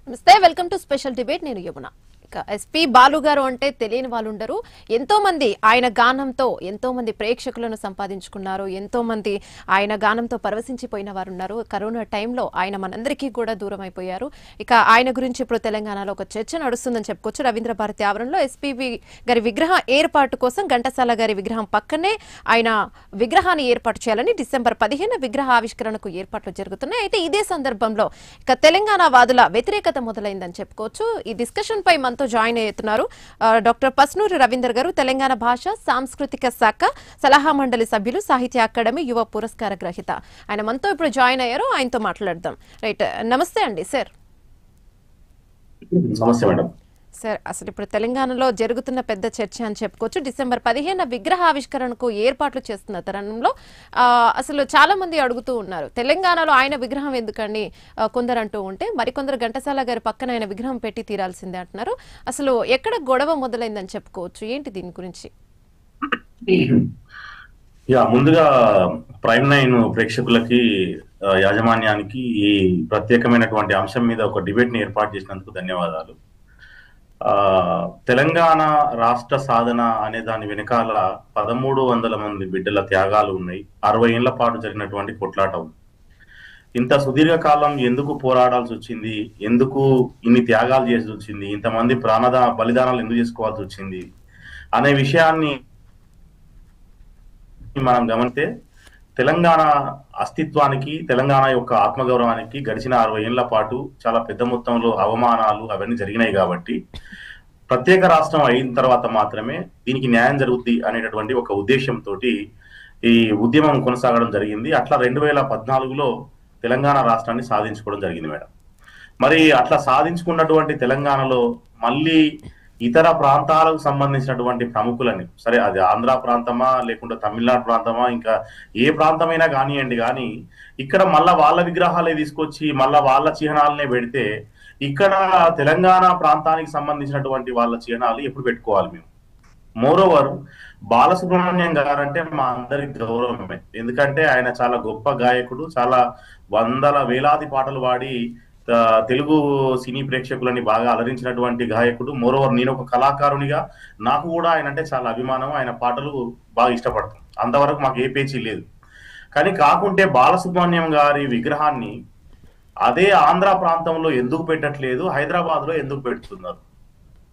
నమస్తే, welcome to special debate. నేను Yamuna. SP Balu గారు అంటే తెలియని వాళ్ళు ఉండరు. ఎంతో మంది ఆయన గానంతో ఎంతో మంది ప్రేక్షకులను సంపాదించుకున్నారు. ఎంతో మంది ఆయన గానంతో పరవశించిపోయిన వారు ఉన్నారు. కరోనా టైంలో ఆయన మనందరికీ కూడా దూరం అయిపోయారు. ఇక ఆయన గురించి ఇప్పుడు తెలంగాణలో ఒక చర్చ నడుస్తుందని చెప్పుకోవచ్చు. రవీంద్ర భారతి ఆవరణలో ఎస్పీబీ గారి విగ్రహం ఏర్పాటు కోసం ఘంటసాల గారి విగ్రహం పక్కనే ఆయన విగ్రహాన్ని ఏర్పాటు చేయాలని డిసెంబర్ 15 విగ్రహ ఆవిష్కరణకు ఏర్పాట్లు జరుగుతున్నాయి. అయితే ఇదే సందర్భంలో ఇక తెలంగాణ వాదుల వ్యతిరేకత మొదలైందని చెప్పుకోవచ్చు. ఈ డిస్కషన్ పై మనతో జాయిన్ అవుతున్నారు డాక్టర్ పస్నూరి రవీందర్ గారు, తెలంగాణ భాష సాంస్కృతిక శాఖ సలహా మండలి సభ్యులు, సాహిత్య అకాడమీ యువ పురస్కార గ్రహీత. ఆయన మనతో ఇప్పుడు జాయిన్ అయ్యారు. ఆయనతో మాట్లాడదాం. రైట్, నమస్తే అండి సార్. నమస్తే మేడం. సార్, అసలు ఇప్పుడు తెలంగాణలో జరుగుతున్న పెద్ద చర్చ అని చెప్పుకోవచ్చు. డిసెంబర్ 15 విగ్రహ ఆవిష్కరణకు ఏర్పాట్లు చేస్తున్న తరుణంలో అసలు చాలా మంది అడుగుతూ ఉన్నారు, తెలంగాణలో ఆయన విగ్రహం ఎందుకని కొందరు అంటూ ఉంటే, మరికొందరు ఘంటసాల గారి పక్కన ఆయన విగ్రహం పెట్టి తీరాల్సిందే అంటున్నారు. అసలు ఎక్కడ గొడవ మొదలైందని చెప్పుకోవచ్చు, ఏంటి దీని గురించి? ముందుగా ప్రైమ్ 9 ప్రేక్షకులకి, యాజమాన్యానికి ఈ ప్రత్యేకమైనటువంటి అంశం మీద ఒక డిబేట్ ని ఏర్పాటు చేసినందుకు ధన్యవాదాలు. తెలంగాణ రాష్ట్ర సాధన అనే దాని వెనకాల 1300 మంది బిడ్డల త్యాగాలు ఉన్నాయి. 60 ఏళ్ల పాటు జరిగినటువంటి కొట్లాట ఉంది. ఇంత సుదీర్ఘకాలం ఎందుకు పోరాడాల్సి వచ్చింది, ఎందుకు ఇన్ని త్యాగాలు చేసి వచ్చింది, ఇంతమంది బలిదానాలు ఎందుకు చేసుకోవాల్సి వచ్చింది అనే విషయాన్ని మనం గమనిస్తే, తెలంగాణ అస్తిత్వానికి, తెలంగాణ యొక్క ఆత్మగౌరవానికి గడిచిన 60 ఏళ్ల పాటు చాలా పెద్ద మొత్తంలో అవమానాలు అవన్నీ జరిగినాయి. కాబట్టి ప్రత్యేక రాష్ట్రం అయిన తర్వాత మాత్రమే దీనికి న్యాయం జరుగుద్ది అనేటటువంటి ఒక ఉద్దేశంతో ఈ ఉద్యమం కొనసాగడం జరిగింది. అట్లా 2014లో తెలంగాణ రాష్ట్రాన్ని సాధించుకోవడం జరిగింది మేడం. మరి అట్లా సాధించుకున్నటువంటి తెలంగాణలో మళ్ళీ ఇతర ప్రాంతాలకు సంబంధించినటువంటి ప్రముఖులని, సరే అది ఆంధ్ర ప్రాంతమా లేకుంటే తమిళనాడు ప్రాంతమా, ఇంకా ఏ ప్రాంతమైనా కానివ్వండి, కానీ ఇక్కడ మళ్ళా వాళ్ళ విగ్రహాలే తీసుకొచ్చి మళ్ళా వాళ్ళ చిహ్నాలనే పెడితే, ఇక్కడ తెలంగాణ ప్రాంతానికి సంబంధించినటువంటి వాళ్ళ చిహ్నాలు ఎప్పుడు పెట్టుకోవాలి మేము? మోరోవర్ బాలసుబ్రహ్మణ్యం గారంటే మా అందరికి గౌరవమే. ఎందుకంటే ఆయన చాలా గొప్ప గాయకుడు, చాలా వేలాది పాటలు పాడి తెలుగు సినీ ప్రేక్షకులని బాగా అలరించినటువంటి గాయకుడు. మోరోవర్ నేను ఒక కళాకారునిగా నాకు కూడా ఆయన అంటే చాలా అభిమానం, ఆయన పాటలు బాగా ఇష్టపడతాం. అంతవరకు మాకు ఏ పేచీ లేదు. కానీ కాకుంటే బాలసుబ్రహ్మణ్యం గారి విగ్రహాన్ని అదే ఆంధ్ర ప్రాంతంలో ఎందుకు పెట్టట్లేదు, హైదరాబాద్ లో ఎందుకు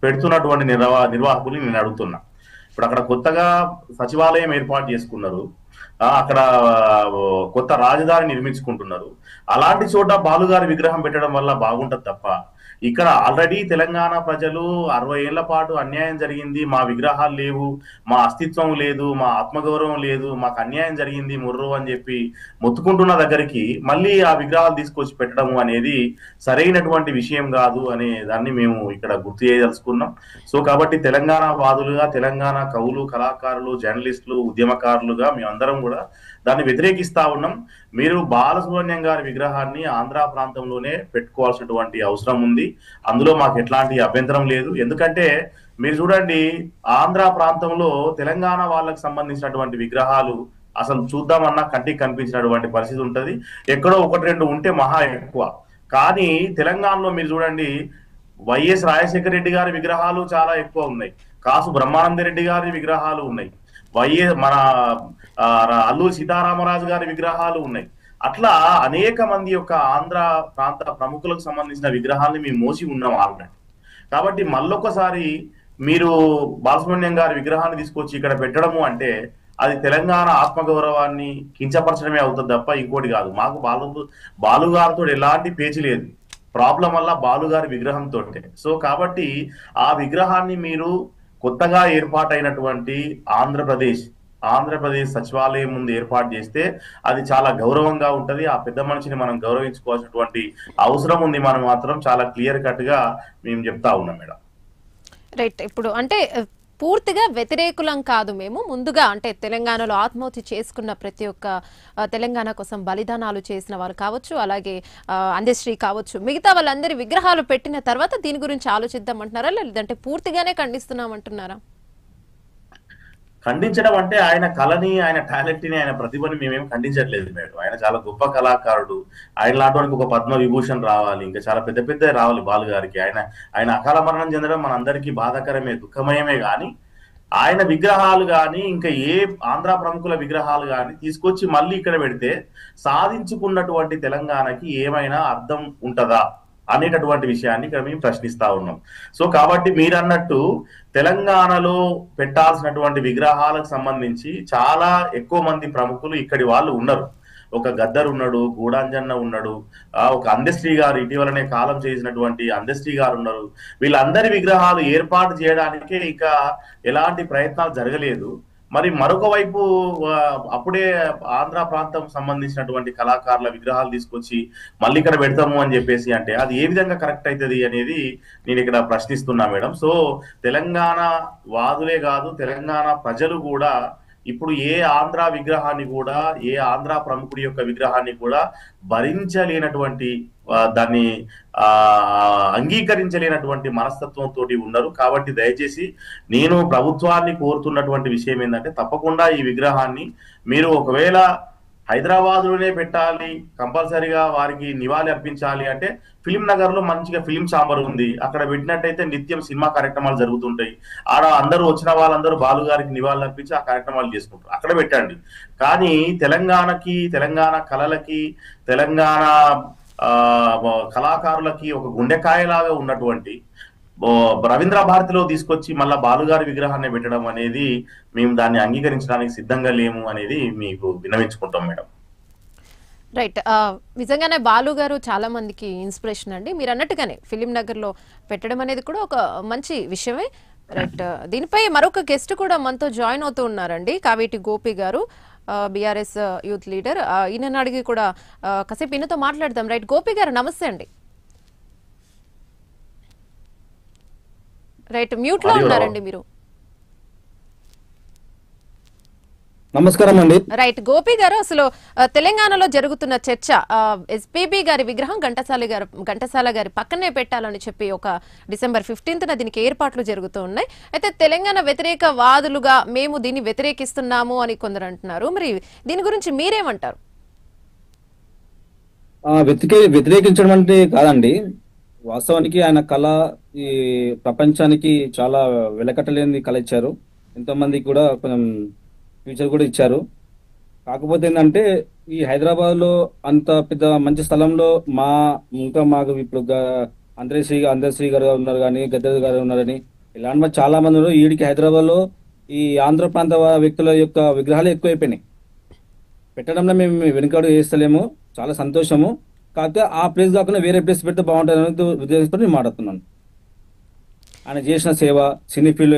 పెడుతున్నటువంటి నిర్వాహకులు నేను అడుగుతున్నా. ఇప్పుడు అక్కడ కొత్తగా సచివాలయం ఏర్పాటు చేసుకున్నారు, అక్కడ కొత్త రాజధాని నిర్మించుకుంటున్నారు. అలాంటి చోట బాలుగారి విగ్రహం పెట్టడం వల్ల బాగుంటది తప్ప, ఇక్కడ ఆల్రెడీ తెలంగాణ ప్రజలు 60 ఏళ్ల పాటు అన్యాయం జరిగింది, మా విగ్రహాలు లేవు, మా అస్తిత్వం లేదు, మా ఆత్మగౌరవం లేదు, మాకు అన్యాయం జరిగింది ముర్రు అని చెప్పి మొత్తుకుంటున్న దగ్గరికి మళ్ళీ ఆ విగ్రహాలు తీసుకొచ్చి పెట్టడం అనేది సరైనటువంటి విషయం కాదు అనే దాన్ని మేము ఇక్కడ గుర్తు చేయదలుచుకున్నాం. సో కాబట్టి తెలంగాణ వాదులుగా, తెలంగాణ కవులు, కళాకారులు, జర్నలిస్టులు, ఉద్యమకారులుగా మేమందరం కూడా దాన్ని వ్యతిరేకిస్తా ఉన్నాం. మీరు బాలసుబ్రహ్మణ్యం గారి విగ్రహాన్ని ఆంధ్ర ప్రాంతంలోనే పెట్టుకోవాల్సినటువంటి అవసరం ఉంది. అందులో మాకు ఎట్లాంటి అభ్యంతరం లేదు. ఎందుకంటే మీరు చూడండి, ఆంధ్ర ప్రాంతంలో తెలంగాణ వాళ్ళకి సంబంధించినటువంటి విగ్రహాలు అసలు చూద్దామన్నా కంటికి కనిపించినటువంటి పరిస్థితి ఉంటది. ఎక్కడో 1-2 ఉంటే మహా ఎక్కువ. కానీ తెలంగాణలో మీరు చూడండి, వైఎస్ రాజశేఖర రెడ్డి గారి విగ్రహాలు చాలా ఎక్కువ ఉన్నాయి, కాసు బ్రహ్మానంద రెడ్డి గారి విగ్రహాలు ఉన్నాయి, మన అల్లూరి సీతారామరాజు గారి విగ్రహాలు ఉన్నాయి. అట్లా అనేక మంది యొక్క ఆంధ్ర ప్రాంత ప్రముఖులకు సంబంధించిన విగ్రహాన్ని మేము మోసి ఉన్నాం ఆల్రెడీ. కాబట్టి మళ్ళొకసారి మీరు బాలసుబ్రహ్మణ్యం గారి విగ్రహాన్ని తీసుకొచ్చి ఇక్కడ పెట్టడము అంటే అది తెలంగాణ ఆత్మగౌరవాన్ని కించపరచడమే అవుతుంది తప్ప ఇంకోటి కాదు. మాకు బాలుగారితో ఎలాంటి పేచి లేదు. ప్రాబ్లం వల్ల బాలుగారి విగ్రహంతో. సో కాబట్టి ఆ విగ్రహాన్ని మీరు కొత్తగా ఏర్పాటైనటువంటి ఆంధ్రప్రదేశ్ సచివాలయం ముందు ఏర్పాటు చేస్తే అది చాలా గౌరవంగా ఉంటది. ఆ పెద్ద మనిషిని మనం గౌరవించుకోవాల్సినటువంటి అవసరం ఉంది. మనం మాత్రం చాలా క్లియర్ కట్ గా మేము చెప్తా ఉన్నాం మేడం. రైట్, ఇప్పుడు అంటే పూర్తిగా వ్యతిరేకులం కాదు మేము. ముందుగా అంటే తెలంగాణలో ఆత్మహత్య చేసుకున్న ప్రతి ఒక్క తెలంగాణ కోసం బలిదానాలు చేసిన వాళ్ళు కావచ్చు, అలాగే అందశ్రీ కావచ్చు, మిగతా వాళ్ళందరి విగ్రహాలు పెట్టిన తర్వాత దీని గురించి ఆలోచిద్దాం అంటున్నారా, లేదంటే పూర్తిగానే ఖండిస్తున్నాం అంటున్నారా? ఖండించడం అంటే ఆయన కళని, ఆయన టాలెంట్ ని, ఆయన ప్రతిభని మేమేం ఖండించట్లేదు మేడం. ఆయన చాలా గొప్ప కళాకారుడు. ఆయన లాంటి ఒక పద్మ విభూషణ్ రావాలి, ఇంకా చాలా పెద్ద పెద్ద రావాలి బాలు గారికి. ఆయన ఆయన అకాల మరణం చెందడం మనందరికీ బాధాకరమే, దుఃఖమయమే. కానీ ఆయన విగ్రహాలు కానీ ఇంకా ఏ ఆంధ్ర ప్రముఖుల విగ్రహాలు కానీ తీసుకొచ్చి మళ్ళీ ఇక్కడ పెడితే సాధించుకున్నటువంటి తెలంగాణకి ఏమైనా అర్థం ఉంటదా అనేటటువంటి విషయాన్ని ఇక్కడ మేము ప్రశ్నిస్తా ఉన్నాం. సో కాబట్టి మీరు అన్నట్టు తెలంగాణలో పెట్టాల్సినటువంటి విగ్రహాలకు సంబంధించి చాలా ఎక్కువ మంది ప్రముఖులు ఇక్కడి వాళ్ళు ఉన్నారు. ఒక గద్దర్ ఉన్నాడు, గూడాంజన్న ఉన్నాడు, ఒక అందశ్రీ గారు ఇటీవలనే కాలం చేసినటువంటి అందశ్రీ గారు ఉన్నారు. వీళ్ళందరి విగ్రహాలు ఏర్పాటు చేయడానికే ఇక ఎలాంటి ప్రయత్నాలు జరగలేదు. మరి మరొక వైపు అప్పుడే ఆంధ్ర ప్రాంతం సంబంధించినటువంటి కళాకారుల విగ్రహాలు తీసుకొచ్చి మళ్ళీ ఇక్కడ పెడతాము అని చెప్పేసి అంటే అది ఏ విధంగా కరెక్ట్ అవుతుంది అనేది నేను ఇక్కడ ప్రశ్నిస్తున్నా మేడం. సో తెలంగాణ వాదులే కాదు, తెలంగాణ ప్రజలు కూడా ఇప్పుడు ఏ ఆంధ్ర విగ్రహాన్ని కూడా, ఏ ఆంధ్ర ప్రముఖుడి యొక్క విగ్రహాన్ని కూడా భరించలేనటువంటి, దాన్ని అంగీకరించలేనటువంటి మనస్తత్వంతో ఉన్నారు. కాబట్టి దయచేసి నేను ప్రభుత్వాన్ని కోరుతున్నటువంటి విషయం ఏంటంటే తప్పకుండా ఈ విగ్రహాన్ని మీరు ఒకవేళ హైదరాబాద్ లోనే పెట్టాలి, కంపల్సరీగా వారికి నివాళి అర్పించాలి అంటే ఫిలిం నగర్ లో మంచిగా ఫిలిం ఛాంబర్ ఉంది, అక్కడ పెట్టినట్టయితే నిత్యం సినిమా కార్యక్రమాలు జరుగుతుంటాయి. ఆడ అందరూ వచ్చిన వాళ్ళందరూ బాలు గారికి నివాళులు అర్పించి ఆ కార్యక్రమాలు చేసుకుంటారు, అక్కడ పెట్టండి. కానీ తెలంగాణకి, తెలంగాణ కళలకి, తెలంగాణ కళాకారులకి ఒక గుండెకాయలాగా ఉన్నటువంటి రవీంద్ర భారతిలో తీసుకొచ్చి మళ్ళా బాలుగారి విగ్రహాన్ని పెట్టడం అనేది మేము దాన్ని అంగీకరించడానికి సిద్ధంగా లేము అనేది మీకు విన్నవించుకుంటాం మేడం. రైట్. నిజంగానే బాలు గారు చాలా మందికి ఇన్స్పిరేషన్ అండి. మీరు అన్నట్టుగానే ఫిలిం నగర్ లో పెట్టడం అనేది కూడా ఒక మంచి విషయమే. రైట్. దీనిపై మరొక గెస్ట్ కూడా మనతో జాయిన్ అవుతూ ఉన్నారండి, కావేటి గోపి గారు, బీఆర్ఎస్ యూత్ లీడర్. ఈయనను అడిగి కూడా కాసేపు ఈయనతో మాట్లాడదాం. రైట్, గోపి గారు నమస్తే అండి. రైట్, మ్యూట్ లో ఉన్నారండి మీరు. నమస్కారం అండి. రైట్, గోపి గారు, అసలు తెలంగాణలో జరుగుతున్న చర్చ ఎస్పీబీ గారి విగ్రహం ఘంటసాల గారి పక్కనే పెట్టాలని చెప్పి ఒక డిసెంబర్ 15న దీనికి ఏర్పాట్లు జరుగుతూ ఉన్నాయి. అయితే తెలంగాణ వ్యతిరేక వాదులుగా మేము దీన్ని వ్యతిరేకిస్తున్నాము అని కొందరు అంటున్నారు. మరి దీని గురించి మీరేమంటారు? వ్యతిరేకించడం అంటే కాదండి, వాస్తవానికి ఆయన కళ ఈ ప్రపంచానికి చాలా వెలకట్టలేని కళ ఇచ్చారు. ఎంతో మందికి కూడా కొంచెం ఫ్యూచర్ కూడా ఇచ్చారు. కాకపోతే ఏంటంటే ఈ హైదరాబాద్ లో అంత పెద్ద మంచి స్థలంలో ఇంకా మాకు ఇప్పుడు అందశ్రీ గారు ఉన్నారు కానీ, గద్దర్ గారు ఉన్నారని ఇలాంటి చాలా మంది ఉన్నారు. వీడికి హైదరాబాద్ లో ఈ ఆంధ్ర ప్రాంత వ్యక్తుల యొక్క విగ్రహాలు ఎక్కువైపోయినాయి. పెట్టడంలో మేము వెనుకడు వేస్తలేము, చాలా సంతోషము. కాకపోతే ఆ ప్లేస్ కాకుండా వేరే ప్లేస్ పెడితే బాగుంటుంది అనేది ఉద్దేశంతో నేను మాట్లాడుతున్నాను. ఆయన చేసిన సేవ సినీ ఫీల్డ్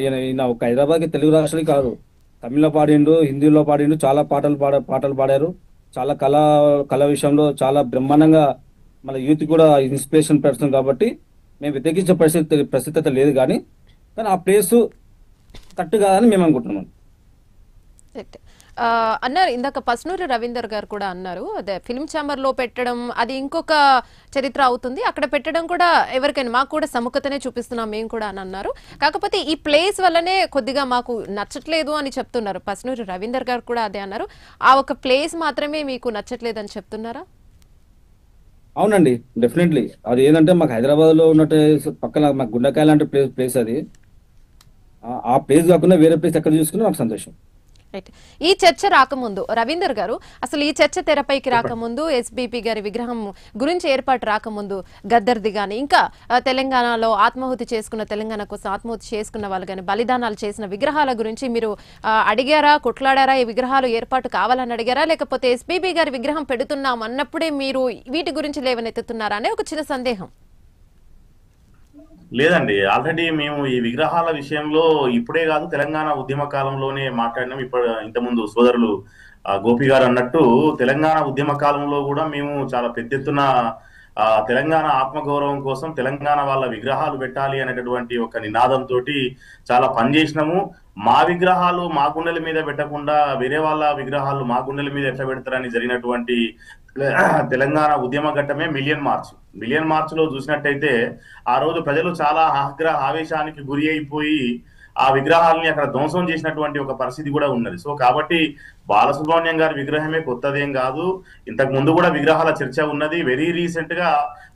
ఈయన ఒక హైదరాబాద్కి తెలుగు రాష్ట్రాలకి కాదు, తమిళ్లో పాడిండు, హిందీలో పాడిండు, చాలా పాటలు పాడారు. చాలా కళ విషయంలో చాలా బ్రహ్మాండంగా మన యూత్ కూడా ఇన్స్పిరేషన్ పెడుతుంది. కాబట్టి మేము వ్యతిరేకించే పరిస్థితి లేదు. కానీ ఆ ప్లేస్ కరెక్ట్ కాదని మేము అనుకుంటున్నాం. అన్నారు ఇందాక పస్నూరి రవీందర్ గారు కూడా అన్నారు, అదే ఫిల్మ్ ఛాంబర్ లో పెట్టడం అది ఇంకొక చరిత్ర అవుతుంది, అక్కడ పెట్టడం కూడా ఎవరికైనా మాకు కూడా సముఖతనే చూపిస్తున్నాం మేము కూడా అని అన్నారు. కాకపోతే ఈ ప్లేస్ వల్లనే కొద్దిగా మాకు నచ్చట్లేదు అని చెప్తున్నారు. పస్నూరి రవీందర్ గారు కూడా అదే అన్నారు. ఆ ఒక ప్లేస్ మాత్రమే మీకు నచ్చట్లేదు అని చెప్తున్నారా? అవునండి, డెఫినెట్లీ. అది ఏంటంటే మాకు హైదరాబాద్ లో ఉన్నట్టు పక్కన మాకు గుండెకాయ లాంటి ప్లేస్ అది. ఆ ప్లేస్ కాకుండా వేరే ప్లేస్ ఎక్కడ చూసుకున్నా మాకు సంతోషం. ఈ చర్చ రాకముందు రవీందర్ గారు, అసలు ఈ చర్చ తెరపైకి రాకముందు, ఎస్బీపీ గారి విగ్రహం గురించి ఏర్పాటు రాకముందు గద్దర్ది గాని, ఇంకా తెలంగాణలో ఆత్మాహుతి చేసుకున్న, తెలంగాణ కోసం ఆత్మాహుతి చేసుకున్న వాళ్ళు కానీ, బలిదానాలు చేసిన విగ్రహాల గురించి మీరు అడిగారా, కొట్లాడారా? ఈ విగ్రహాలు ఏర్పాటు కావాలని అడిగారా, లేకపోతే ఎస్బీబీ గారి విగ్రహం పెడుతున్నాం అన్నప్పుడే మీరు వీటి గురించి లేవనెత్తుతున్నారా అనే ఒక చిన్న సందేహం. లేదండి, ఆల్రెడీ మేము ఈ విగ్రహాల విషయంలో ఇప్పుడే కాదు, తెలంగాణ ఉద్యమ కాలంలోనే మాట్లాడినాం. ఇప్పుడు ఇంతకుముందు సోదరులు గోపి గారు అన్నట్టు తెలంగాణ ఉద్యమ కాలంలో కూడా మేము చాలా పెద్ద ఎత్తున తెలంగాణ ఆత్మగౌరవం కోసం తెలంగాణ వాళ్ళ విగ్రహాలు పెట్టాలి అనేటటువంటి ఒక నినాదంతో చాలా పనిచేసినాము. మా విగ్రహాలు మా గుండెల మీద పెట్టకుండా వేరే వాళ్ళ విగ్రహాలు మా గుండెల మీద ఎట్లా పెడతారని జరిగినటువంటి తెలంగాణ ఉద్యమ ఘట్టమే మిలియన్ మార్చ్ లో చూసినట్టయితే ఆ రోజు ప్రజలు చాలా ఆవేశానికి గురి అయిపోయి ఆ విగ్రహాలని అక్కడ ధ్వంసం చేసినటువంటి ఒక పరిస్థితి కూడా ఉన్నది. సో కాబట్టి బాలసుబ్రహ్మణ్యం గారి విగ్రహమే కొత్తదేం కాదు, ఇంతకు ముందు కూడా విగ్రహాల చర్చ ఉన్నది. వెరీ రీసెంట్ గా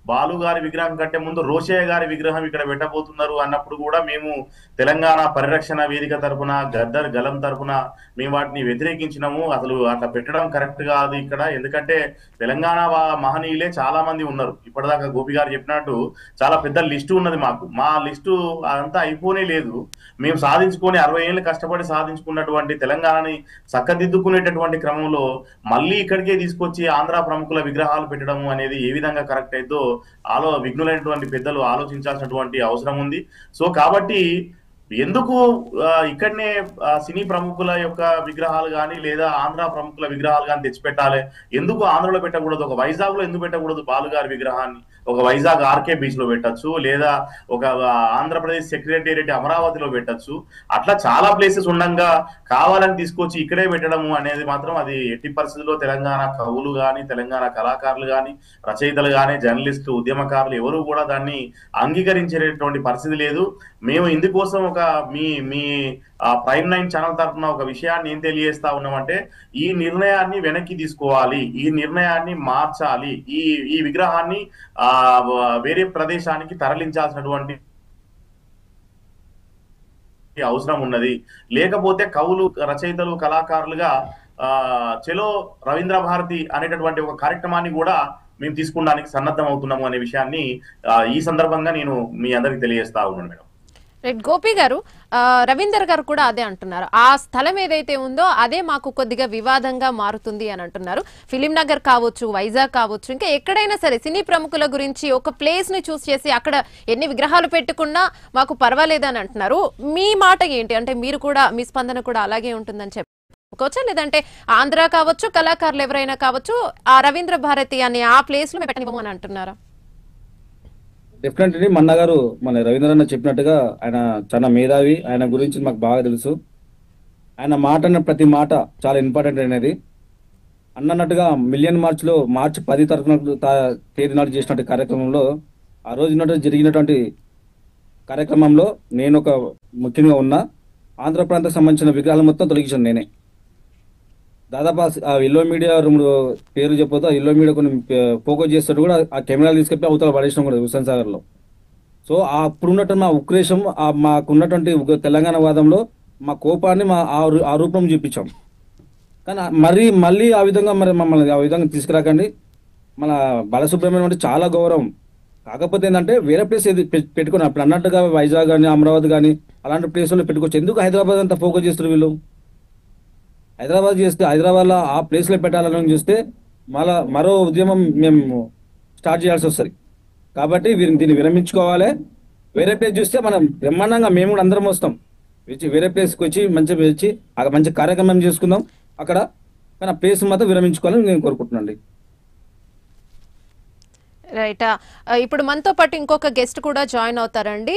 బాలు గారి విగ్రహం కంటే ముందు రోషయ్య గారి విగ్రహం ఇక్కడ పెట్టబోతున్నారు అన్నప్పుడు కూడా మేము తెలంగాణ పరిరక్షణ వేదిక తరపున, గద్దర్ గలం తరపున మేము వాటిని వ్యతిరేకించినాము. అసలు అట్లా పెట్టడం కరెక్ట్ కాదు ఇక్కడ, ఎందుకంటే తెలంగాణ మహనీయులే చాలా మంది ఉన్నారు. ఇప్పటిదాకా గోపి గారు చెప్పినట్టు చాలా పెద్ద లిస్టు ఉన్నది మాకు. మా లిస్టు అంతా అయిపోనే లేదు. మేము సాధించుకొని 60 ఏళ్ళు కష్టపడి సాధించుకున్నటువంటి తెలంగాణని చక్కదిద్దుకునేటటువంటి క్రమంలో మళ్ళీ ఇక్కడికే తీసుకొచ్చి ఆంధ్ర ప్రముఖుల విగ్రహాలు పెట్టడం అనేది ఏ విధంగా కరెక్ట్ అయిద్దో విఘ్నులైనటువంటి పెద్దలు ఆలోచించాల్సినటువంటి అవసరం ఉంది. సో కాబట్టి ఎందుకు ఇక్కడనే సినీ ప్రముఖుల యొక్క విగ్రహాలు కానీ లేదా ఆంధ్ర ప్రముఖుల విగ్రహాలు కానీ తెచ్చిపెట్టాలి? ఎందుకు ఆంధ్రలో పెట్టకూడదు? ఒక వైజాగ్ లో ఎందుకు పెట్టకూడదు బాలు గారి విగ్రహాన్ని? ఒక వైజాగ్ ఆర్కే బీచ్ లో పెట్టచ్చు, లేదా ఒక ఆంధ్రప్రదేశ్ సెక్రటేరియట్ అమరావతిలో పెట్టచ్చు. అట్లా చాలా ప్లేసెస్ ఉండగా కావాలని తీసుకొచ్చి ఇక్కడే పెట్టడము అనేది మాత్రం అది ఎట్టి పరిస్థితుల్లో తెలంగాణ కవులు కానీ, తెలంగాణ కళాకారులు కానీ, రచయితలు కానీ, జర్నలిస్టులు, ఉద్యమకారులు ఎవరు కూడా దాన్ని అంగీకరించేటటువంటి పరిస్థితి లేదు. మేము ఇందుకోసం ఒక మీ ప్రైమ్ 9 ఛానల్ తరఫున ఒక విషయాన్ని ఏం తెలియజేస్తా ఉన్నామంటే, ఈ నిర్ణయాన్ని వెనక్కి తీసుకోవాలి, ఈ నిర్ణయాన్ని మార్చాలి, ఈ విగ్రహాన్ని వేరే ప్రదేశానికి తరలించాల్సినటువంటి అవసరం ఉన్నది. లేకపోతే కవులు, రచయితలు, కళాకారులుగా చెలో రవీంద్ర భారతి అనేటటువంటి ఒక కార్యక్రమాన్ని కూడా మేము తీసుకోవడానికి సన్నద్ధం అవుతున్నాము అనే విషయాన్ని ఈ సందర్భంగా నేను మీ అందరికి తెలియజేస్తా ఉన్నాను మేడం. రైట్ గోపి గారు, రవీందర్ గారు కూడా అదే అంటున్నారు. ఆ స్థలం ఏదైతే ఉందో అదే మాకు కొద్దిగా వివాదంగా మారుతుంది అని అంటున్నారు. ఫిలిం నగర్ కావచ్చు, వైజాగ్ కావచ్చు, ఇంకా ఎక్కడైనా సరే సినీ ప్రముఖుల గురించి ఒక ప్లేస్ ని చూస్ చేసి అక్కడ ఎన్ని విగ్రహాలు పెట్టుకున్నా మాకు పర్వాలేదని అంటున్నారు. మీ మాట ఏంటి? అంటే మీరు కూడా, మీ స్పందన కూడా అలాగే ఉంటుందని చెప్పుకోవచ్చా? లేదంటే ఆంధ్ర కావచ్చు, కళాకారులు ఎవరైనా కావచ్చు, ఆ రవీంద్ర భారతి అనే ఆ ప్లేస్ లో పెట్టనివ్వము అని అంటున్నారా? డెఫినెట్లీ మన్న గారు, మన రవీంద్రన్న చెప్పినట్టుగా ఆయన చాలా మేధావి. ఆయన గురించి మాకు బాగా తెలుసు. ఆయన మాట అన్న ప్రతి మాట చాలా ఇంపార్టెంట్ అనేది. అన్నట్టుగా మిలియన్ మార్చ్లో మార్చి 10 తేదీ నాడు చేసినటువంటి కార్యక్రమంలో, ఆ రోజు జరిగినటువంటి కార్యక్రమంలో నేను ఒక ముఖ్యంగా ఉన్నా. ఆంధ్ర ప్రాంతానికి సంబంధించిన విగ్రహాలు మొత్తం తొలగించాను నేనే. దాదాపు ఆ ఎల్లో మీడియా పేరు చెప్పొద్దు, ఆ ఎల్లో మీడియా కొన్ని ఫోకస్ చేస్తాడు కూడా ఆ కెమెరాలు తీసుకెళ్ళి అవతల పడేసినాం కూడా హుస్సేన్ సాగర్ లో. సో అప్పుడున్నటువంటి మా ఉక్రేషం, మాకున్నటువంటి తెలంగాణ వాదంలో మా కోపాన్ని ఆ రూపం చూపించాం. కానీ మళ్ళీ ఆ విధంగా మమ్మల్ని ఆ విధంగా తీసుకురాకండి. మన బాలసుబ్రహ్మణ్యం అంటే చాలా గౌరవం. కాకపోతే ఏంటంటే వేరే ప్లేస్ పెట్టుకుని అప్పుడు అన్నట్టుగా వైజాగ్ కానీ, అమరావతి కానీ అలాంటి ప్లేస్లో పెట్టుకోవచ్చు. ఎందుకు హైదరాబాద్ అంతా ఫోకస్ చేస్తారు వీళ్ళు? హైదరాబాద్ చేస్తే హైదరాబాద్లో ఆ ప్లేస్లో పెట్టాలని చూస్తే మరో ఉద్యమం మేము స్టార్ట్ చేయాల్సి వస్తుంది. కాబట్టి దీన్ని విరమించుకోవాలి. వేరే ప్లేస్ చూస్తే మనం బ్రహ్మాండంగా మేము కూడా అందరం వస్తాం. వేరే ప్లేస్కి వచ్చి మంచి కార్యక్రమం చేసుకుందాం అక్కడ. కానీ ఆ ప్లేస్ మాత్రం విరమించుకోవాలని నేను కోరుకుంటున్నాను. రైట్. ఇప్పుడు మనతో పాటు ఇంకొక గెస్ట్ కూడా జాయిన్ అవుతారండి.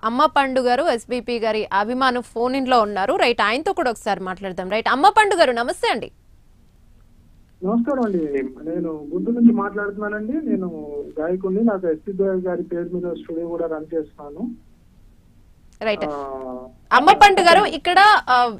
అమ్మ పండు గారు, ఎస్బీపీ గారి అభిమానం ఫోన్ ఇన్ లో ఉన్నారు. రైట్, ఆయనతో కూడా ఒకసారి మాట్లాడదాం. రైట్, అమ్మ పండు గారు నమస్తే అండి. నమస్కారం అండి, నేను గుంటూరు నుంచి మాట్లాడుతున్నానండి. నేను గాయకుడిని. నాకు ఎస్పీ గారి పేరు మీద స్టూడియో కూడా రన్ చేస్తున్నాను. రైట్, అమ్మ పండు గారు, ఇక్కడ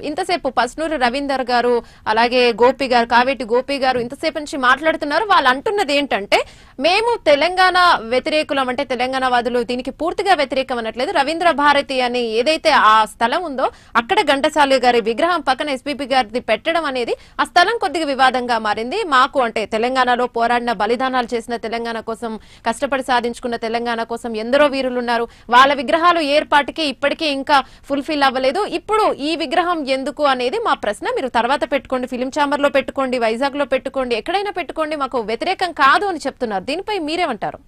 ఇంతసేపు పస్నూరి రవీందర్ గారు, అలాగే గోపి గారు, కావేటి గోపి గారు ఇంతసేపు నుంచి మాట్లాడుతున్నారు. వాళ్ళు అంటున్నది ఏంటంటే, మేము తెలంగాణ వ్యతిరేకులం, అంటే తెలంగాణ వాదులు దీనికి పూర్తిగా వ్యతిరేకం అనట్లేదు. రవీంద్ర భారతి అని ఏదైతే ఆ స్థలం ఉందో అక్కడ ఘంటసాల గారి విగ్రహం పక్కన ఎస్పీపీ గారిది పెట్టడం అనేది ఆ స్థలం కొద్దిగా వివాదంగా మారింది. మాకు అంటే తెలంగాణలో పోరాడిన, బలిదానాలు చేసిన, తెలంగాణ కోసం కష్టపడి సాధించుకున్న తెలంగాణ కోసం ఎందరో వీరులు ఉన్నారు. వాళ్ళ విగ్రహాలు ఏర్పాటుకి ఇప్పటికీ ఇంకా ఫుల్ఫిల్ అవ్వలేదు. ఇప్పుడు ఈ విగ్రహం ఎందుకు అనేది మా ప్రశ్న. మీరు తర్వాత పెట్టుకోండి, ఫిలిం ఛాంబర్ లో పెట్టుకోండి, వైజాగ్ లో పెట్టుకోండి, ఎక్కడైనా పెట్టుకోండి, మాకు వ్యతిరేకం కాదు అని చెప్తున్నారు. దీనిపై మీరేమంటారు?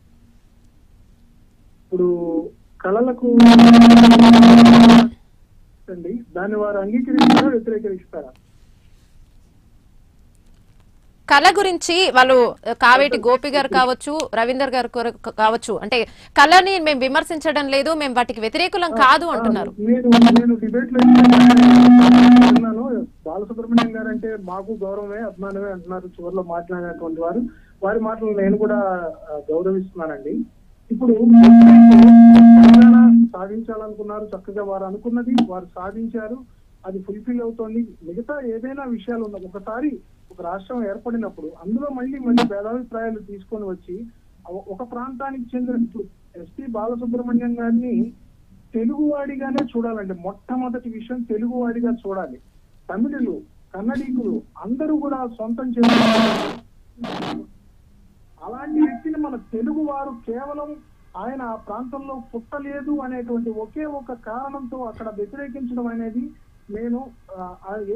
ఇప్పుడు కళలకు దాన్ని వారు అంగీకరిస్తారా, వ్యతిరేకరిస్తారా? కళ గురించి వాళ్ళు కావేటి గోపి గారు కావచ్చు, రవీందర్ గారు కావచ్చు, అంటే కళని మేము విమర్శించడం లేదు, మేము వాటికి వ్యతిరేకులం కాదు అంటున్నారు. నేను డిబేట్ లో ఉన్నాను. బాలసుబ్రహ్మణ్యం గారు అంటే మాకు గౌరవమే, అభిమానమే అంటున్నారు చివరిలో మాట్లాడినటువంటి వారి మాటలు నేను కూడా గౌరవిస్తున్నానండి. ఇప్పుడు తెలంగాణ సాధించాలనుకున్నారు. చక్కగా వారు అనుకున్నది వారు సాధించారు, అది ఫుల్ఫిల్ అవుతోంది. మిగతా ఏదైనా విషయాలు ఉన్నాయి, ఒకసారి ఒక రాష్ట్రం ఏర్పడినప్పుడు అందులో మళ్ళీ భేదాభిప్రాయాలు తీసుకొని వచ్చి ఒక ప్రాంతానికి చెందిన ఇప్పుడు ఎస్పీ బాలసుబ్రహ్మణ్యం గారిని తెలుగువాడిగానే చూడాలండి. మొట్టమొదటి విషయం తెలుగువాడిగా చూడాలి. తమిళులు, కన్నడీకులు అందరూ కూడా సొంతం చేసుకుంటారు. అలాంటి వ్యక్తిని మన తెలుగు వారు కేవలం ఆయన ఆ ప్రాంతంలో పుట్టలేదు అనేటువంటి ఒకే ఒక కారణంతో అక్కడ వ్యతిరేకించడం అనేది నేను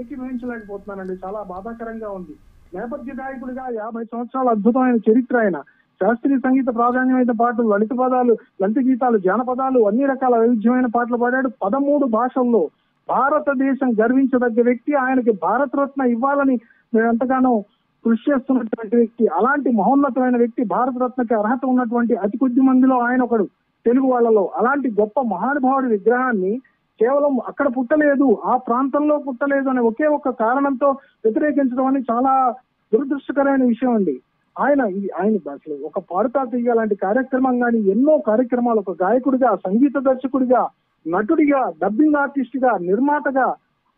ఏకీభవించలేకపోతున్నానండి. చాలా బాధాకరంగా ఉంది. నేపథ్య గాయకుడిగా 50 సంవత్సరాల అద్భుతమైన చరిత్ర ఆయన. శాస్త్రీయ సంగీత ప్రాధాన్యమైన పాటలు, లలిత పదాలు, లలిత గీతాలు, జానపదాలు, అన్ని రకాల వైవిధ్యమైన పాటలు పాడాడు 13 భాషల్లో. భారతదేశం గర్వించదగ్గ వ్యక్తి. ఆయనకి భారతరత్న ఇవ్వాలని మేము ఎంతగానో కృషి చేస్తున్నటువంటి వ్యక్తి. అలాంటి మహోన్నతమైన వ్యక్తి, భారతరత్నకి అర్హత ఉన్నటువంటి అతి కొద్ది మందిలో ఆయన ఒకడు తెలుగు వాళ్ళలో. అలాంటి గొప్ప మహానుభావుడి విగ్రహాన్ని కేవలం అక్కడ పుట్టలేదు, ఆ ప్రాంతంలో పుట్టలేదు అనే ఒకే ఒక కారణంతో వ్యతిరేకించడం అనేది చాలా దురదృష్టకరమైన విషయం అండి. ఆయన అసలు ఒక పాడుతా తీయ లాంటి కార్యక్రమం కానీ ఎన్నో కార్యక్రమాలు, ఒక గాయకుడిగా, సంగీత దర్శకుడిగా, నటుడిగా, డబ్బింగ్ ఆర్టిస్ట్ గా, నిర్మాతగా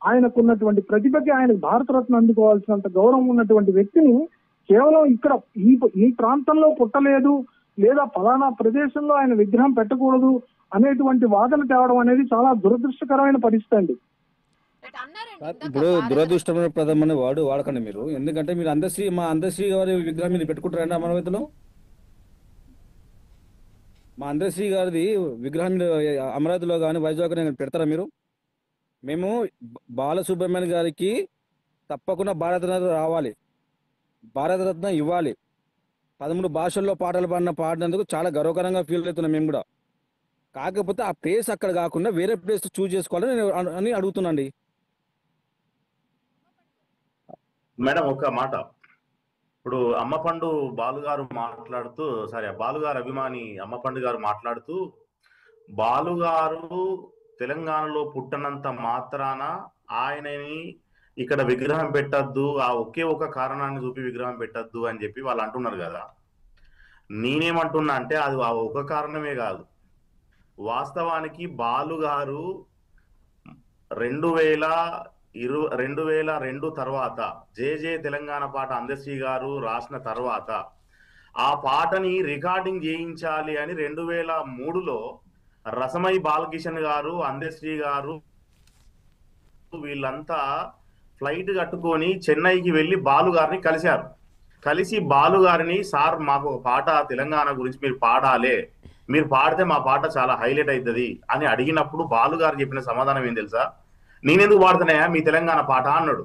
ఆయనకున్నటువంటి ప్రతిభకి ఆయన భారతరత్న అందుకోవాల్సినంత గౌరవం ఉన్నటువంటి వ్యక్తిని కేవలం ఇక్కడ ఈ ప్రాంతంలో పుట్టలేదు లేదా ఫలానా ప్రదేశంలో ఆయన విగ్రహం పెట్టకూడదు అనేటువంటి వాదన తేవడం అనేది చాలా దురదృష్టకరమైన పరిస్థితి అండి. ఇప్పుడు దురదృష్టమైన ప్రధానమైన వాడకండి మీరు. ఎందుకంటే మీరు మా అందశ్రీ గారి విగ్రహం మీరు పెట్టుకుంటారండి అమరావతిలో? మా అందశ్రీ గారిది విగ్రహం అమరావతిలో కానీ వైజాగ్ పెడతారా మీరు? మేము బాలసుబ్రహ్మణ్యం గారికి తప్పకుండా భారతరత్న రావాలి, భారతరత్న ఇవ్వాలి. 13 భాషల్లో పాటలు పాడినందుకు చాలా గర్వకరంగా ఫీల్ అవుతున్నాం మేము కూడా. కాకపోతే ఆ ప్లేస్ అక్కడ కాకుండా వేరే ప్లేస్ చూజ్ చేసుకోవాలని అని అడుగుతున్నాండి. మేడం ఒక మాట, ఇప్పుడు అమ్మపండు బాలుగారు మాట్లాడుతూ, బాలుగారు అభిమాని అమ్మపండు గారు మాట్లాడుతూ, బాలుగారు తెలంగాణలో పుట్టనంత మాత్రాన ఆయనని ఇక్కడ విగ్రహం పెట్టద్దు, ఆ ఒకే ఒక కారణాన్ని చూపి విగ్రహం పెట్టద్దు అని చెప్పి వాళ్ళు అంటున్నారు కదా. నేనేమంటున్నా అంటే అది ఆ ఒక కారణమే కాదు. వాస్తవానికి బాలుగారు 2002 తర్వాత జే తెలంగాణ పాట అందశ్రీ గారు రాసిన తర్వాత ఆ పాటని రికార్డింగ్ చేయించాలి అని 2003లో రసమై బాలకిషన్ గారు, అందశ్రీ గారు వీళ్ళంతా ఫ్లైట్ కట్టుకొని చెన్నైకి వెళ్ళి బాలుగారిని కలిశారు. కలిసి బాలుగారిని, సార్ మాకు పాట తెలంగాణ గురించి మీరు పాడాలే, మీరు పాడితే మా పాట చాలా హైలైట్ అవుతుంది అని అడిగినప్పుడు బాలుగారు చెప్పిన సమాధానం ఏం తెలుసా? నేనెందుకు పాడుతున్నాయా మీ తెలంగాణ పాట అన్నాడు.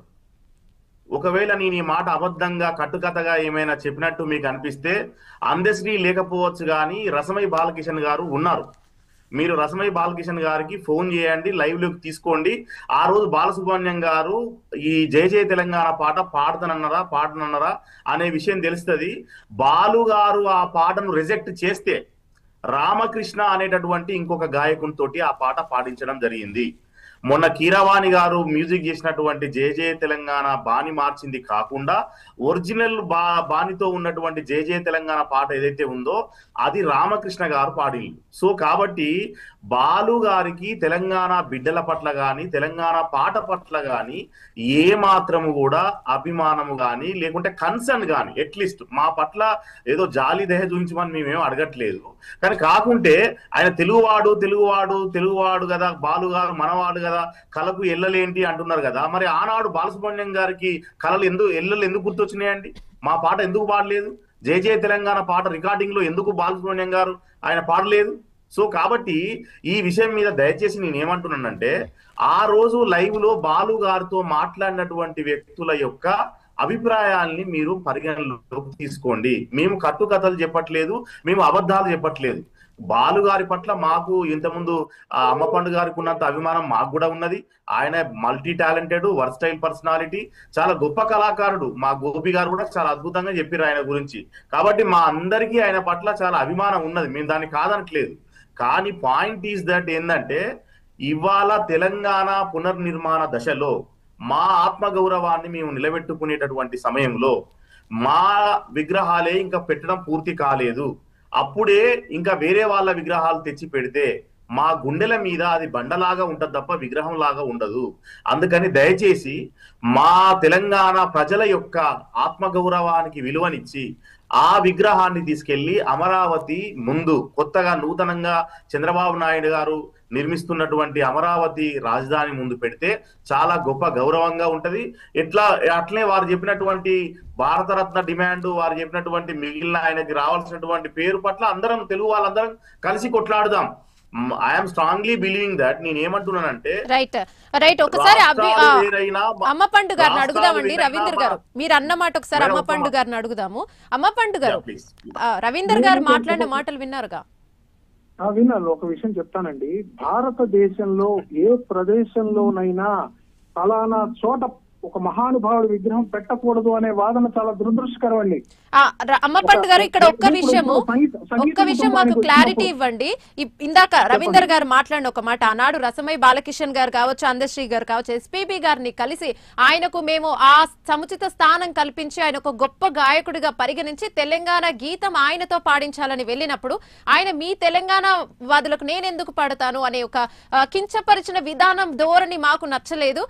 ఒకవేళ నేను ఈ మాట అబద్ధంగా కట్టుకథగా ఏమైనా చెప్పినట్టు మీకు అనిపిస్తే అందశ్రీ లేకపోవచ్చు, కానీ రసమై బాలకిషన్ గారు ఉన్నారు. మీరు రసమై బాలకిషన్ గారికి ఫోన్ చేయండి, లైవ్ లోకి తీసుకోండి. ఆ రోజు బాలసుబ్రహ్మణ్యం గారు ఈ జయ తెలంగాణ పాట పాడనన్నారా అనే విషయం తెలుస్తుంది. బాలు గారు ఆ పాటను రిజెక్ట్ చేస్తే రామకృష్ణ అనేటటువంటి ఇంకొక గాయకునితోటి ఆ పాట పాడించడం జరిగింది. మొన్న కీరవాణి గారు మ్యూజిక్ చేసినటువంటి జయ తెలంగాణ బాని మార్చింది కాకుండా ఒరిజినల్ బానితో ఉన్నటువంటి జయ తెలంగాణ పాట ఏదైతే ఉందో అది రామకృష్ణ గారు పాడింది. సో కాబట్టి బాలు గారికి తెలంగాణ బిడ్డల పట్ల గాని, తెలంగాణ పాట పట్ల గాని ఏ మాత్రము కూడా అభిమానము గాని లేకుంటే కన్సర్న్ గాని, అట్లీస్ట్ మా పట్ల ఏదో జాలి దయ చూపించమని మేమేం అడగట్లేదు. కానీ కాకుంటే ఆయన తెలుగువాడు కదా, బాలు గారు మనవాడు కదా, కళకు ఎల్లలేంటి అంటున్నారు కదా. మరి ఆనాడు బాలసుబ్రహ్మణ్యం గారికి కళలు ఎందుకు గుర్తొచ్చినాయండి? మా పాట ఎందుకు పాడలేదు? జయ తెలంగాణ పాట రికార్డింగ్ లో ఎందుకు బాలసుబ్రహ్మణ్యం గారు ఆయన పాడలేదు? సో కాబట్టి ఈ విషయం మీద దయచేసి నేను ఏమంటున్నానంటే, ఆ రోజు లైవ్ లో బాలు గారితో మాట్లాడినటువంటి వ్యక్తుల యొక్క అభిప్రాయాల్ని మీరు పరిగణలోకి తీసుకోండి. మేము కట్టుకథలు చెప్పట్లేదు, మేము అబద్ధాలు చెప్పట్లేదు. బాలు గారి పట్ల మాకు ఇంతకుముందు అమ్మపండు గారికి ఉన్నంత అభిమానం మాకు కూడా ఉన్నది. ఆయన మల్టీ టాలెంటెడ్, వర్స్టైల్ పర్సనాలిటీ, చాలా గొప్ప కళాకారుడు. మా గోపి గారు కూడా చాలా అద్భుతంగా చెప్పారు ఆయన గురించి. కాబట్టి మా అందరికీ ఆయన పట్ల చాలా అభిమానం ఉన్నది, మేము దాన్ని కాదనట్లేదు. కానీ పాయింట్ ఈజ్ దట్ ఏంటంటే, ఇవాళ తెలంగాణ పునర్నిర్మాణ దశలో మా ఆత్మగౌరవాన్ని మేము నిలబెట్టుకునేటటువంటి సమయంలో మా విగ్రహాలే ఇంకా పెట్టడం పూర్తి కాలేదు. అప్పుడే ఇంకా వేరే వాళ్ళ విగ్రహాలు తెచ్చి పెడితే మా గుండెల మీద అది బండలాగా ఉంటది తప్ప విగ్రహం లాగా ఉండదు. అందుకని దయచేసి మా తెలంగాణ ప్రజల యొక్క ఆత్మగౌరవానికి విలువనిచ్చి ఆ విగ్రహాన్ని తీసుకెళ్లి అమరావతి ముందు కొత్తగా నూతనంగా చంద్రబాబు నాయుడు గారు నిర్మిస్తున్నటువంటి అమరావతి రాజధాని ముందు పెడితే చాలా గొప్ప గౌరవంగా ఉంటది. అట్లే వారు చెప్పినటువంటి భారతరత్న డిమాండ్, వారు చెప్పినటువంటి మిగిలిన ఆయనకి రావాల్సినటువంటి పేరు పట్ల అందరం తెలుగు వాళ్ళందరం కలిసి కొట్లాడుదాం. I'm strongly believing that. నేను ఏమంటున్నానంటే రైట్ ఒకసారి అమ్మపండు గారిని అడుగుదామండి. రవీందర్ గారు మీరు అన్నమాట ఒకసారి అమ్మపండు గారిని అడుగుదాము. అమ్మపండు గారు, రవీందర్ గారు మాట్లాడిన మాటలు విన్నారుగా? విన్నాను. ఒక విషయం చెప్తానండి. భారతదేశంలో ఏ ప్రదేశంలోనైనా ఫలానా చోట ఒక మహానుభావుడి విగ్రహం పెట్టకూడదు అనే వాదన చాలా దురదృష్టకరం అండి. అమ్మపండు గారు ఇక్కడ ఒక్క విషయం మాకు క్లారిటీ ఇవ్వండి. ఇందాక రవీందర్ గారు మాట్లాడిన ఒక మాట, ఆనాడు రసమై బాలకిషన్ గారు కావచ్చు, అందశ్రీ గారు కావచ్చు, ఎస్పీబీ గారిని కలిసి ఆయనకు మేము ఆ సముచిత స్థానం కల్పించి ఆయన ఒక గొప్ప గాయకుడిగా పరిగణించి తెలంగాణ గీతం ఆయనతో పాడించాలని వెళ్ళినప్పుడు ఆయన మీ తెలంగాణ వాదులకు నేనెందుకు పాడతాను అనే ఒక కించపరిచిన విధానం ధోరణి మాకు నచ్చలేదు.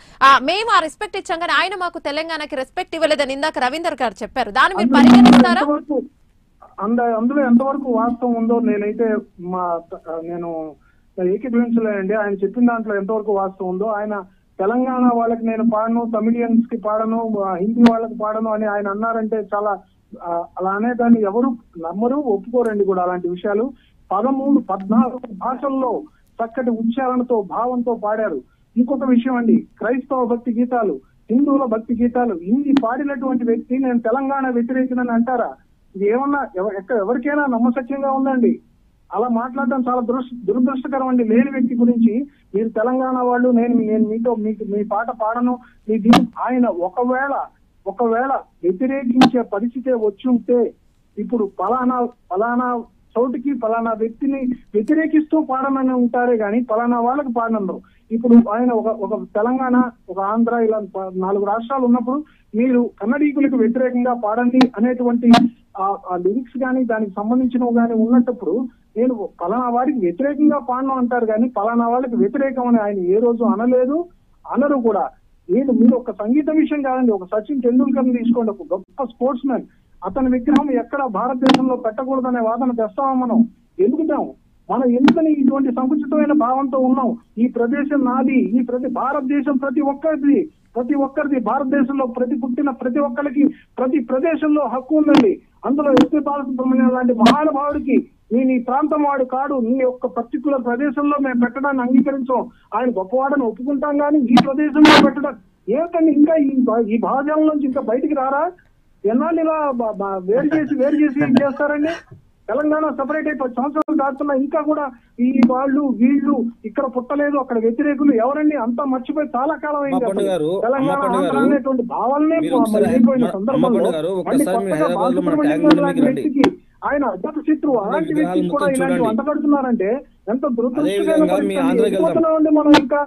మేము ఆ రెస్పెక్ట్ ఇచ్చాం కానీ ఆయన మాకు తెలంగాణకి రెస్పెక్ట్ ఇవ్వలేదని ఇందాక రవీందర్ గారు చెప్పారు. దాన్ని మీరు పరిగణిస్తారా? అందులో ఎంతవరకు వాస్తవం ఉందో నేను ఏకీభవించలేనండి. ఆయన చెప్పిన దాంట్లో ఎంతవరకు వాస్తవం ఉందో. ఆయన తెలంగాణ వాళ్ళకి నేను పాడను, తమిళియన్స్ కి పాడను, హిందీ వాళ్ళకి పాడను అని ఆయన అన్నారంటే చాలా అలా అనేదాన్ని ఎవరు నమ్మరు, ఒప్పుకోరండి కూడా అలాంటి విషయాలు. 13-14 భాషల్లో చక్కటి ఉచ్చారణతో భావంతో పాడారు. ఇంకొక విషయం అండి, క్రైస్తవ భక్తి గీతాలు, హిందువుల భక్తి గీతాలు ఇన్ని పాడినటువంటి వ్యక్తి నేను తెలంగాణ వ్యతిరేకినని అంటారా? ఇది ఏమన్నా ఎవరికైనా నమ్మసత్యంగా ఉందండి? అలా మాట్లాడడం చాలా దురదృష్టకరం అండి. లేని వ్యక్తి గురించి మీరు తెలంగాణ వాళ్ళు, నేను మీతో మీ పాట పాడను, మీ ఆయన ఒకవేళ వ్యతిరేకించే పరిస్థితే వచ్చి ఉంటే ఇప్పుడు ఫలానా చోటుకి ఫలానా వ్యక్తిని వ్యతిరేకిస్తూ పాడమని ఉంటారే గాని ఫలానా వాళ్ళకి పాడనరు. ఇప్పుడు ఆయన ఒక తెలంగాణ, ఒక ఆంధ్ర, ఇలా 4 రాష్ట్రాలు ఉన్నప్పుడు మీరు కన్నడీకులకు వ్యతిరేకంగా పాడండి అనేటువంటి ఆ లిరిక్స్ కానీ దానికి సంబంధించినవి కానీ ఉన్నప్పుడు నేను ఫలానా వారికి వ్యతిరేకంగా పాడను అంటారు కానీ ఫలానా వాళ్ళకి వ్యతిరేకం అని ఆయన ఏ రోజు అనలేదు, అనరు కూడా. మీరు ఒక సంగీత విషయం కాదండి, ఒక సచిన్ టెండూల్కర్ తీసుకోండి, ఒక గొప్ప స్పోర్ట్స్ మ్యాన్. అతని విగ్రహం ఎక్కడ భారతదేశంలో పెట్టకూడదనే వాదన తెస్తామా? మనం ఎందుకని ఇటువంటి సంకుచితమైన భావంతో ఉన్నాం? ఈ ప్రదేశం నాది, భారతదేశం ప్రతి ఒక్కరిది. భారతదేశంలో పుట్టిన ప్రతి ఒక్కరికి ప్రతి ప్రదేశంలో హక్కు ఉందండి. అందులో ఎస్పీ బాలసుబ్రహ్మణ్యం లాంటి మహానుభావుడికి నీ ప్రాంతం వాడు కాడు, నీ యొక్క పర్టికులర్ ప్రదేశంలో మేము పెట్టడాన్ని అంగీకరించాం, ఆయన గొప్పవాడని ఒప్పుకుంటాం కానీ ఈ ప్రదేశంలో పెట్టడం ఏమిటండి? ఇంకా ఈ భావజాలం నుంచి ఇంకా బయటికి రారా? ఎన్నాళ్ళు ఇలా వేరు చేసి చేస్తారండి? తెలంగాణ సపరేట్ అయిపోయి 10 సంవత్సరాలు దాటుతున్నా ఇంకా కూడా ఈ వీళ్ళు ఇక్కడ పుట్టలేదు, అక్కడ వ్యతిరేకులు ఎవరండి? అంతా మర్చిపోయి చాలా కాలం అయింది. తెలంగాణ ఆంధ్ర అనేటువంటి భావాలనే అయిపోయిన సందర్భంలో వ్యక్తికి ఆయన అద్దపు శత్రువు అలాంటి వ్యక్తికి కూడా ఇలాంటి అంటగడుతున్నారంటే ఎంత దురదృష్టండి. మనం ఇంకా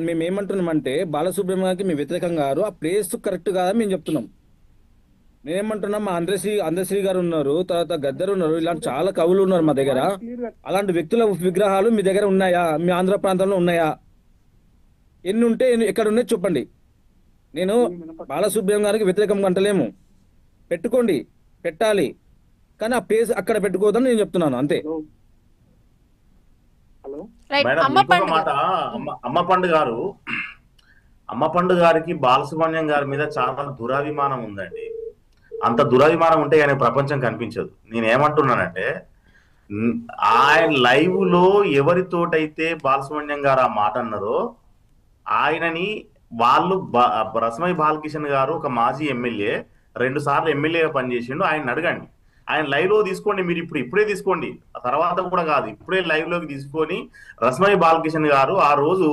మేమేమంటున్నామంటే బాలసుబ్రహ్మణ్యానికి మేము వ్యతిరేకం గారు, ఆ ప్లేస్ కరెక్ట్ కాదని మేము చెప్తున్నాం. నేనేమంటున్నాం, మా అందశ్రీ గారు ఉన్నారు, తర్వాత గద్దరు ఉన్నారు, ఇలాంటి చాలా కవులు ఉన్నారు మా దగ్గర. అలాంటి వ్యక్తుల విగ్రహాలు మీ దగ్గర ఉన్నాయా? మీ ఆంధ్ర ప్రాంతంలో ఉన్నాయా? ఎన్ని ఉంటే ఎక్కడ ఉన్నాయి చెప్పండి. నేను బాలసుబ్రహ్మణ్యం గారికి వ్యతిరేకం అంటలేము, పెట్టుకోండి, పెట్టాలి, కానీ ఆ ప్లేస్ అక్కడ పెట్టుకోవద్దని నేను చెప్తున్నాను అంతే. అమ్మపండు గారికి బాలసుబ్రహ్మణ్యం గారి మీద చాలా దురాభిమానం ఉందండి. అంత దురాభిమానం ఉంటే ఆయన ప్రపంచం కనిపించదు. నేనేమంటున్నానంటే ఆయన లైవ్ లో ఎవరితోటైతే బాలసుబ్రహ్మణ్యం గారు ఆ మాట అన్నారో ఆయనని వాళ్ళు రసమై బాలకిషన్ గారు ఒక మాజీ ఎమ్మెల్యే, 2 సార్లు ఎమ్మెల్యేగా పనిచేసిండు, ఆయన అడగండి. ఆయన లైవ్ లో తీసుకోండి, మీరు ఇప్పుడే తీసుకోండి, తర్వాత కూడా కాదు, ఇప్పుడే లైవ్ లోకి తీసుకొని రసమై బాలకిషన్ గారు ఆ రోజు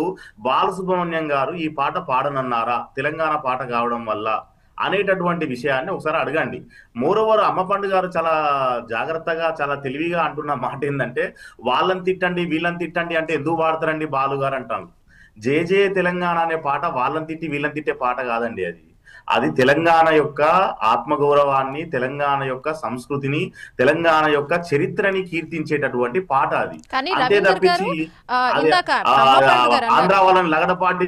బాలసుబ్రహ్మణ్యం గారు ఈ పాట పాడనన్నారా తెలంగాణ పాట కావడం వల్ల అనేటటువంటి విషయాన్ని ఒకసారి అడగండి. మోరోవర్ అమ్మపండు గారు చాలా జాగ్రత్తగా చాలా తెలివిగా అంటున్న మాట ఏంటంటే వాళ్ళని తిట్టండి వీళ్ళని తిట్టండి అంటే ఎందుకు పాడతారండి బాలు గారు అంటాను. జే తెలంగాణ అనే పాట వాళ్ళని తిట్టి వీళ్ళని తిట్టే పాట కాదండి. అది అది తెలంగాణ యొక్క ఆత్మగౌరవాన్ని, తెలంగాణ యొక్క సంస్కృతిని, తెలంగాణ యొక్క చరిత్రని కీర్తించేటటువంటి పాట అది. కానీ అంతే రవీందర్ గారు తప్పించి అది ఇందాక అమ్మపండు గారు ఆంధ్ర అన్నారు. వాళ్ళని లగడపాటి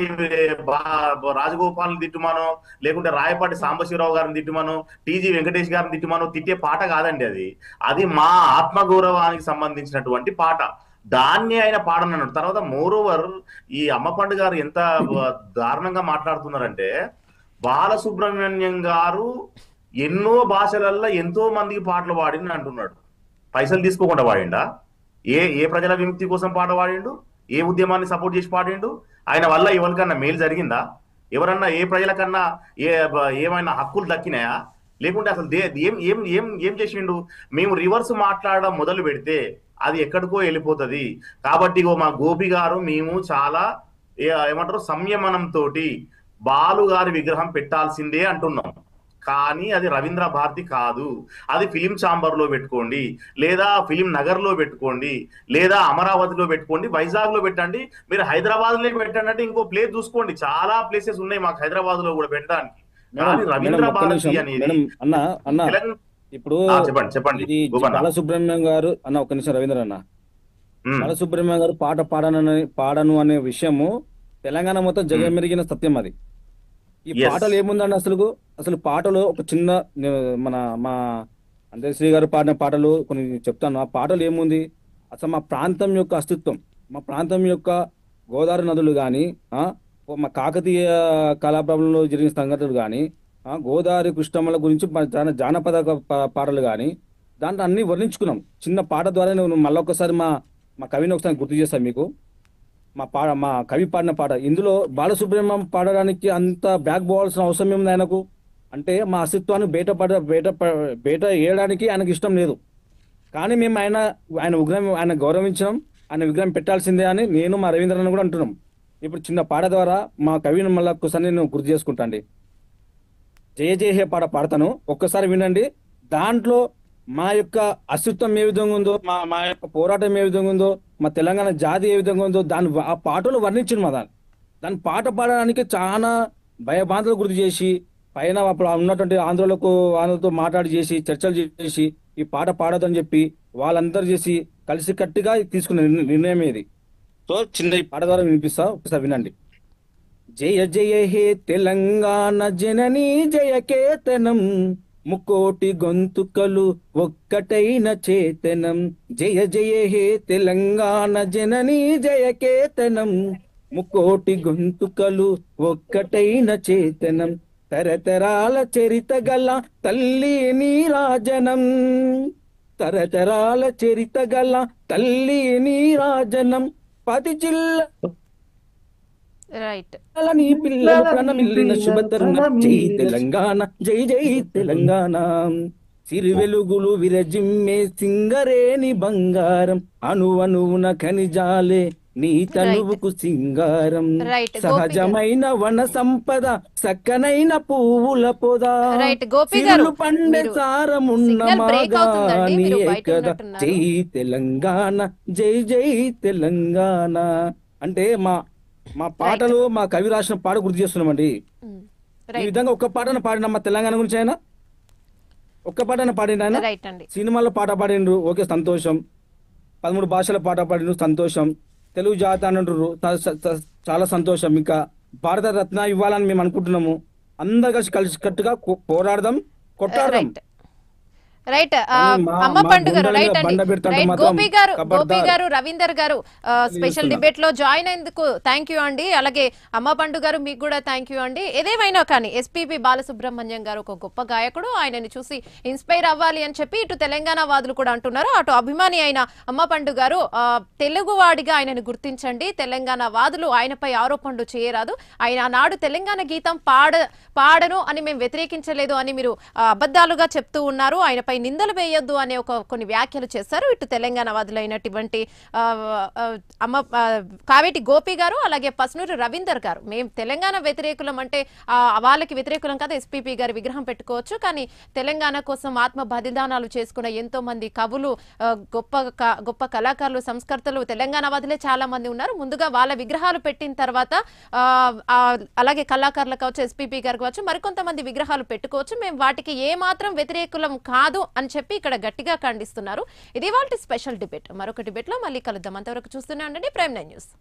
రాజగోపాల్ని తిట్టుమానో, లేకుంటే రాయపాటి సాంబశివరావు గారిని తిట్టుమానో, టీజీ వెంకటేష్ గారిని తిట్టుమానో తిట్టే పాట కాదండి అది. అది మా ఆత్మగౌరవానికి సంబంధించినటువంటి పాట. దాన్ని ఆయన పాడనన్నాడు. తర్వాత మోరోవర్ ఈ అమ్మపండు గారు ఎంత దారుణంగా మాట్లాడుతున్నారంటే, బాలసుబ్రహ్మణ్యం గారు ఎన్నో భాషలల్లో ఎంతో మందికి పాటలు పాడింది అంటున్నాడు. పైసలు తీసుకోకుండా పాడిండా? ఏ ప్రజల విముక్తి కోసం పాట పాడిండు? ఏ ఉద్యమాన్ని సపోర్ట్ చేసి పాడిండు? ఆయన వల్ల ఎవరికన్నా మేలు జరిగిందా? ఎవరన్నా ఏ ప్రజలకన్నా ఏమైనా హక్కులు దక్కినాయా? లేకుంటే అసలు ఏం ఏం ఏం ఏం చేసిండు? మేము రివర్స్ మాట్లాడడం మొదలు పెడితే అది ఎక్కడికో వెళ్ళిపోతుంది. కాబట్టి మా గోపి గారు మేము చాలా ఏమంటారు సంయమనంతో బాలు గారి విగ్రహం పెట్టాల్సిందే అంటున్నాం. కానీ అది రవీంద్ర భారతి కాదు, అది ఫిలిం ఛాంబర్ లో పెట్టుకోండి, లేదా ఫిలిం నగర్ లో పెట్టుకోండి, లేదా అమరావతిలో పెట్టుకోండి, వైజాగ్ లో పెట్టండి, మీరు హైదరాబాద్ లో పెట్టండి అంటే ఇంకో ప్లేస్ చూసుకోండి. చాలా ప్లేసెస్ ఉన్నాయి మాకు హైదరాబాద్ లో కూడా పెట్టడానికి. కానీ రవీంద్ర భారతి అనేది ఇప్పుడు చెప్పండి ఇది బాలసుబ్రహ్మణ్యం గారు అన్న, ఒక్క నిమిషం రవీంద్ర అన్న. బాలసుబ్రహ్మణ్యం గారు పాట పాడను అనే విషయము తెలంగాణ మొత్తం జగమెరిగిన సత్యం అది. ఈ పాటలు ఏముందండి అసలు పాటలో ఒక చిన్న మా అంతశ్రీ గారు పాడిన పాటలు కొన్ని చెప్తాను. ఆ పాటలు ఏముంది, అసలు మా ప్రాంతం యొక్క అస్తిత్వం, మా ప్రాంతం యొక్క గోదావరి నదులు కానీ, మా కాకతీయ కళాప్రభంలో జరిగిన సంఘటనలు కానీ, గోదావరి కృష్ణమ్మల గురించి జానపద పాటలు కానీ, దాంట్లో అన్ని వర్ణించుకున్నాం. చిన్న పాట ద్వారా నేను మళ్ళొకసారి మా కవిని ఒకసారి గుర్తు చేస్తాను మీకు. మా కవి పాడిన పాట. ఇందులో బాలసుబ్రహ్మణ్యం పాడడానికి అంత బ్యాక్ పోవాల్సిన అవసరం ఏముంది ఆయనకు? అంటే మా అస్తిత్వాన్ని బయట వేయడానికి ఆయనకు ఇష్టం లేదు. కానీ మేము ఆయన గౌరవించడం, ఆయన విగ్రహం పెట్టాల్సిందే అని నేను మా రవీంద్రని కూడా అంటున్నాం. ఇప్పుడు చిన్న పాట ద్వారా మా కవిని మళ్ళీ ఒక్కసారి నేను గుర్తు చేసుకుంటాండి. జయ జయ హే పాట పాడతాను, ఒక్కసారి వినండి. దాంట్లో మా యొక్క అస్తిత్వం ఏ విధంగా ఉందో, మా యొక్క పోరాటం ఏ విధంగా ఉందో, మా తెలంగాణ జాతి ఏ విధంగా ఉందో ఆ పాటలు వర్ణించింది. దాని పాట పాడడానికి చాలా భయబాంధలు గుర్తు చేసి, పైన అప్పుడు ఉన్నటువంటి ఆంధ్రతో మాట్లాడి చేసి, చర్చలు చేసి ఈ పాట పాడదని చెప్పి వాళ్ళందరూ చేసి కలిసి కట్టుగా తీసుకున్న నిర్ణయం ఇది. సో చిన్న ఈ పాట ద్వారా వినిపిస్తా, ఒకసారి వినండి. జయ జయ హే తెలంగాణ జననీ జయకేతనం, ముకోటి గొంతుకలు ఒక్కటైన చేతనం. జయ జయ హే తెలంగాణ జననీ జయకేతనం, ముకోటి గొంతుకలు ఒక్కటైన చేతనం. తరతరాల చరిత గల తల్లి నీరాజనం, తరతరాల చరిత గల తల్లి నీరాజనం. 10 జిల్లా రైట్ నీ పిల్లలు ప్రణమిల్లిన శుభతరుణం. జై తెలంగాణ, జై జై తెలంగాణ. సిరి వెలుగులు విరజిమ్మే సింగరేని బంగారం, అణువణువున ఖనిజాలే నీ తనువుకు సింగారం. సహజమైన వన సంపద, సక్కనైన పువ్వుల పొద, సిరులు పండే సారమున్న మాగాని కదా. జై తెలంగాణ, జై జై తెలంగాణ. అంటే మా పాటలు, మా కవి రాసిన పాట గుర్తు చేస్తున్నామండి. ఈ విధంగా ఒక్క పాటను పాడిన మా తెలంగాణ గురించి ఆయన ఒక్క పాటను పాడిండు. ఆయన సినిమాలో పాట పాడిండ్రు, ఓకే సంతోషం. 13 భాషల పాట పాడిండ్రు, సంతోషం. తెలుగు జాతి అంటారు, చాలా సంతోషం. ఇంకా భారత రత్న ఇవ్వాలని మేము అనుకుంటున్నాము. అందరు కలిసి కట్టుగా పోరాడదాం, కొట్టాడదాం. రైట్ అమ్మపండు గారు, రైట్ అండి. రైట్ గోపి గారు, రవీందర్ గారు స్పెషల్ డిబేట్ లో జాయిన్ అయ్యేందుకు థ్యాంక్ యూ అండి. అలాగే అమ్మపండు గారు మీకు కూడా థ్యాంక్ యూ అండి. ఏదేమైనా కానీ ఎస్పీబీ బాలసుబ్రహ్మణ్యం గారు ఒక గొప్ప గాయకుడు, ఆయనని చూసి ఇన్స్పైర్ అవ్వాలి అని చెప్పి ఇటు తెలంగాణ వాదులు కూడా అంటున్నారు. అటు అభిమాని అయిన అమ్మపండు గారు తెలుగువాడిగా ఆయనను గుర్తించండి, తెలంగాణ వాదులు ఆయనపై ఆరోపణలు చేయరాదు, ఆయన నాడు తెలంగాణ గీతం పాడను అని మేము వ్యతిరేకించలేదు అని మీరు అబద్ధాలుగా చెప్తూ ఉన్నారు, ఆయనపై వారిపై నిందలు వేయొద్దు అనే కొన్ని వ్యాఖ్యలు చేశారు. ఇటు తెలంగాణ వాదులైనటువంటి కావేటి గోపి గారు అలాగే పసునూరి రవీందర్ గారు మేము తెలంగాణ వ్యతిరేకులం అంటే వాళ్ళకి వ్యతిరేకులం కాదు, ఎస్పీపీ గారి విగ్రహం పెట్టుకోవచ్చు, కానీ తెలంగాణ కోసం ఆత్మ బలిదానాలు చేసుకున్న ఎంతో మంది కవులు, గొప్ప కళాకారులు, సంస్కర్తలు, తెలంగాణ వాదులే చాలా మంది ఉన్నారు. ముందుగా వాళ్ళ విగ్రహాలు పెట్టిన తర్వాత అలాగే కళాకారులు కావచ్చు, ఎస్పీపీ గారు కావచ్చు, మరికొంతమంది విగ్రహాలు పెట్టుకోవచ్చు, మేము వాటికి ఏ మాత్రం వ్యతిరేకులం కాదు అని చెప్పి ఇక్కడ గట్టిగా ఖండిస్తున్నారు. ఇది వాళ్ళ స్పెషల్ డిబేట్. మరొక డిబేట్ లో మళ్ళీ కలుద్దాం. అంతవరకు చూస్తూనే ఉండండి ప్రైమ్ 9 న్యూస్.